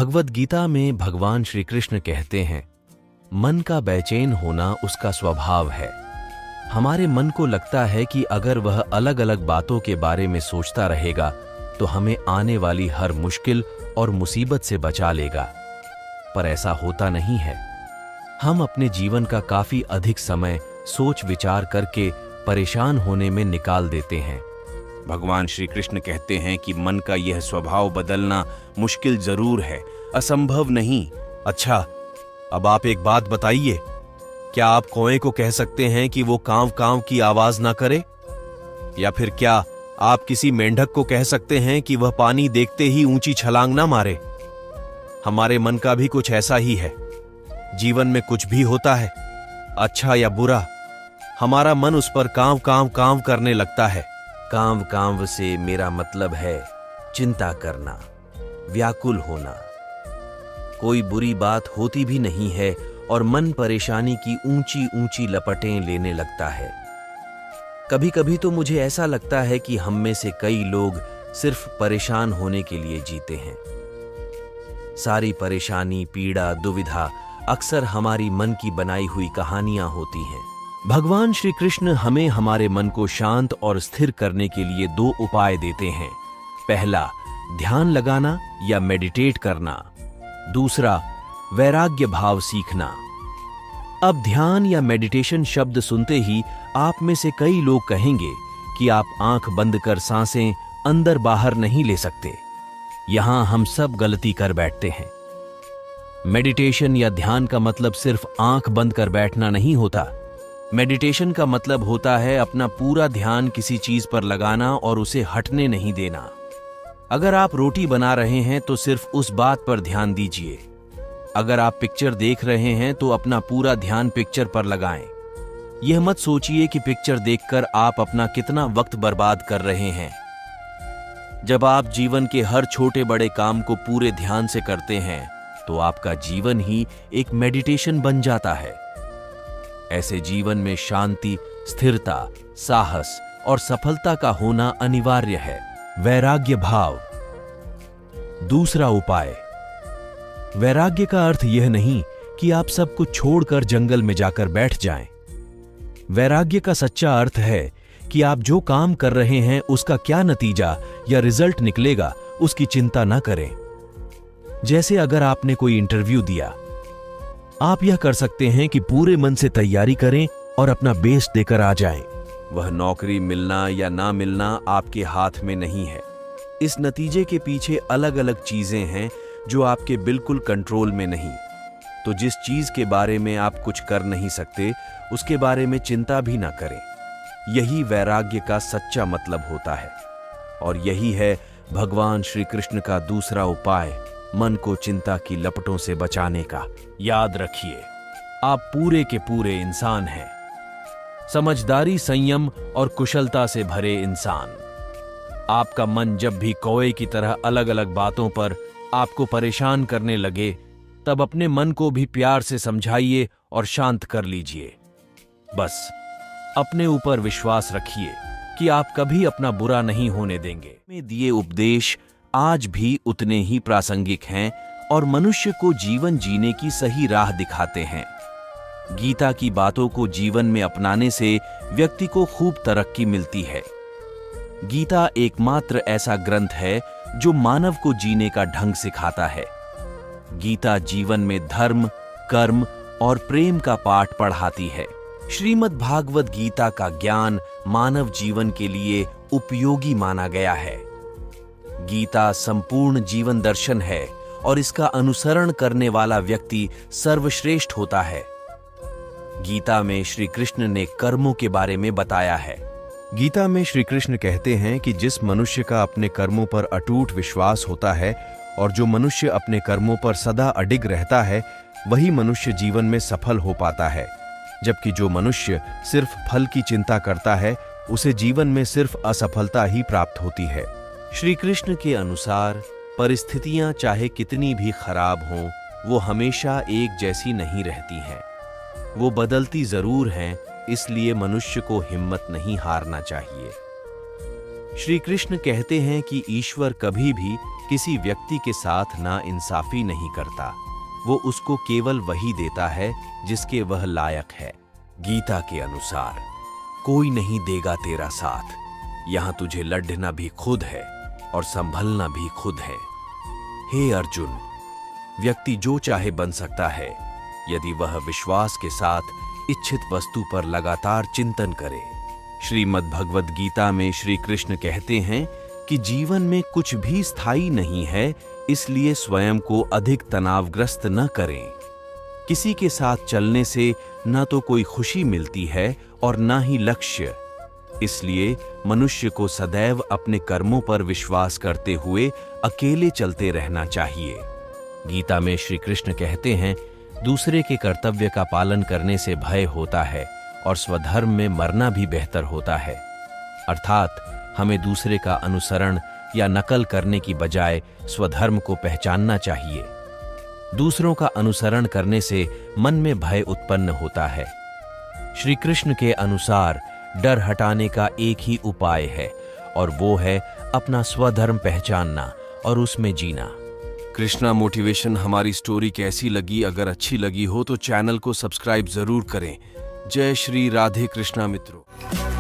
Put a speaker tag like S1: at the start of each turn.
S1: भगवद गीता में भगवान श्री कृष्ण कहते हैं, मन का बेचैन होना उसका स्वभाव है। हमारे मन को लगता है कि अगर वह अलग अलग बातों के बारे में सोचता रहेगा तो हमें आने वाली हर मुश्किल और मुसीबत से बचा लेगा, पर ऐसा होता नहीं है। हम अपने जीवन का काफी अधिक समय सोच विचार करके परेशान होने में निकाल देते हैं।
S2: भगवान श्री कृष्ण कहते हैं कि मन का यह स्वभाव बदलना मुश्किल जरूर है, असंभव नहीं।
S1: अच्छा, अब आप एक बात बताइए, क्या आप कौए को कह सकते हैं कि वो कांव कांव की आवाज ना करे? या फिर क्या आप किसी मेंढक को कह सकते हैं कि वह पानी देखते ही ऊंची छलांग ना मारे? हमारे मन का भी कुछ ऐसा ही है। जीवन में कुछ भी होता है, अच्छा या बुरा, हमारा मन उस पर कांव कांव कांव करने लगता है। कांव कांव से मेरा मतलब है चिंता करना, व्याकुल होना। कोई बुरी बात होती भी नहीं है और मन परेशानी की ऊंची ऊंची लपटें लेने लगता है। कभी कभी तो मुझे ऐसा लगता है कि हम में से कई लोग सिर्फ परेशान होने के लिए जीते हैं। सारी परेशानी, पीड़ा, दुविधा अक्सर हमारी मन की बनाई हुई कहानियां होती हैं। भगवान श्री कृष्ण हमें हमारे मन को शांत और स्थिर करने के लिए दो उपाय देते हैं। पहला, ध्यान लगाना या मेडिटेट करना। दूसरा, वैराग्य भाव सीखना। अब ध्यान या मेडिटेशन शब्द सुनते ही आप में से कई लोग कहेंगे कि आप आंख बंद कर सांसें अंदर बाहर नहीं ले सकते। यहां हम सब गलती कर बैठते हैं। मेडिटेशन या ध्यान का मतलब सिर्फ आंख बंद कर बैठना नहीं होता। मेडिटेशन का मतलब होता है अपना पूरा ध्यान किसी चीज पर लगाना और उसे हटने नहीं देना। अगर आप रोटी बना रहे हैं तो सिर्फ उस बात पर ध्यान दीजिए। अगर आप पिक्चर देख रहे हैं तो अपना पूरा ध्यान पिक्चर पर लगाएं। यह मत सोचिए कि पिक्चर देखकर आप अपना कितना वक्त बर्बाद कर रहे हैं। जब आप जीवन के हर छोटे बड़े काम को पूरे ध्यान से करते हैं तो आपका जीवन ही एक मेडिटेशन बन जाता है। ऐसे जीवन में शांति, स्थिरता, साहस और सफलता का होना अनिवार्य है। वैराग्य भाव। दूसरा उपाय। वैराग्य का अर्थ यह नहीं कि आप सब कुछ छोड़कर जंगल में जाकर बैठ जाएं। वैराग्य का सच्चा अर्थ है कि आप जो काम कर रहे हैं उसका क्या नतीजा या रिजल्ट निकलेगा उसकी चिंता ना करें। जैसे अगर आपने कोई इंटरव्यू दिया, आप यह कर सकते हैं कि पूरे मन से तैयारी करें और अपना बेस्ट देकर आ जाएं। वह नौकरी मिलना या ना मिलना आपके हाथ में नहीं है। इस नतीजे के पीछे अलग अलग चीजें हैं जो आपके बिल्कुल कंट्रोल में नहीं। तो जिस चीज के बारे में आप कुछ कर नहीं सकते उसके बारे में चिंता भी ना करें। यही वैराग्य का सच्चा मतलब होता है। और यही है भगवान श्री कृष्ण का दूसरा उपाय, मन को चिंता की लपटों से बचाने का। याद रखिए, आप पूरे के पूरे इंसान हैं। समझदारी, संयम और कुशलता से भरे इंसान। आपका मन जब भी कौए की तरह अलग अलग बातों पर आपको परेशान करने लगे, तब अपने मन को भी प्यार से समझाइए और शांत कर लीजिए। बस अपने ऊपर विश्वास रखिए कि आप कभी अपना बुरा नहीं होने देंगे। में दिए उपदेश आज भी उतने ही प्रासंगिक हैं और मनुष्य को जीवन जीने की सही राह दिखाते हैं। गीता की बातों को जीवन में अपनाने से व्यक्ति को खूब तरक्की मिलती है। गीता एकमात्र ऐसा ग्रंथ है जो मानव को जीने का ढंग सिखाता है। गीता जीवन में धर्म, कर्म और प्रेम का पाठ पढ़ाती है। श्रीमद् भागवत गीता का ज्ञान मानव जीवन के लिए उपयोगी माना गया है। गीता संपूर्ण जीवन दर्शन है और इसका अनुसरण करने वाला व्यक्ति सर्वश्रेष्ठ होता है। गीता में श्री कृष्ण ने कर्मों के बारे में बताया है। गीता में श्री कृष्ण कहते हैं कि जिस मनुष्य का अपने कर्मों पर अटूट विश्वास होता है और जो मनुष्य अपने कर्मों पर सदा अडिग रहता है, वही मनुष्य जीवन में सफल हो पाता है। जबकि जो मनुष्य सिर्फ फल की चिंता करता है, उसे जीवन में सिर्फ असफलता ही प्राप्त होती है। श्री कृष्ण के अनुसार परिस्थितियां चाहे कितनी भी खराब हों, वो हमेशा एक जैसी नहीं रहती हैं। वो बदलती जरूर हैं, इसलिए मनुष्य को हिम्मत नहीं हारना चाहिए।
S2: श्री कृष्ण कहते हैं कि ईश्वर कभी भी किसी व्यक्ति के साथ नाइंसाफी नहीं करता। वो उसको केवल वही देता है जिसके वह लायक है। गीता के अनुसार कोई नहीं देगा तेरा साथ, यहां तुझे लड़ना भी खुद है और संभलना भी खुद है। हे अर्जुन, व्यक्ति जो चाहे बन सकता है यदि वह विश्वास के साथ इच्छित वस्तु पर लगातार चिंतन करे। श्रीमद् भगवद गीता में श्री कृष्ण कहते हैं कि जीवन में कुछ भी स्थायी नहीं है, इसलिए स्वयं को अधिक तनावग्रस्त न करें। किसी के साथ चलने से न तो कोई खुशी मिलती है और न ही लक्ष्य। इसलिए मनुष्य को सदैव अपने कर्मों पर विश्वास करते हुए अकेले चलते रहना चाहिए। गीता में श्री कृष्ण कहते हैं, दूसरे के कर्तव्य का पालन करने से भय होता है और स्वधर्म में मरना भी बेहतर होता है। अर्थात हमें दूसरे का अनुसरण या नकल करने की बजाय स्वधर्म को पहचानना चाहिए। दूसरों का अनुसरण करने से मन में भय उत्पन्न होता है। श्री कृष्ण के अनुसार डर हटाने का एक ही उपाय है और वो है अपना स्वधर्म पहचानना और उसमें जीना।
S1: कृष्णा मोटिवेशन हमारी स्टोरी कैसी लगी? अगर अच्छी लगी हो तो चैनल को सब्सक्राइब जरूर करें। जय श्री राधे कृष्णा मित्रों।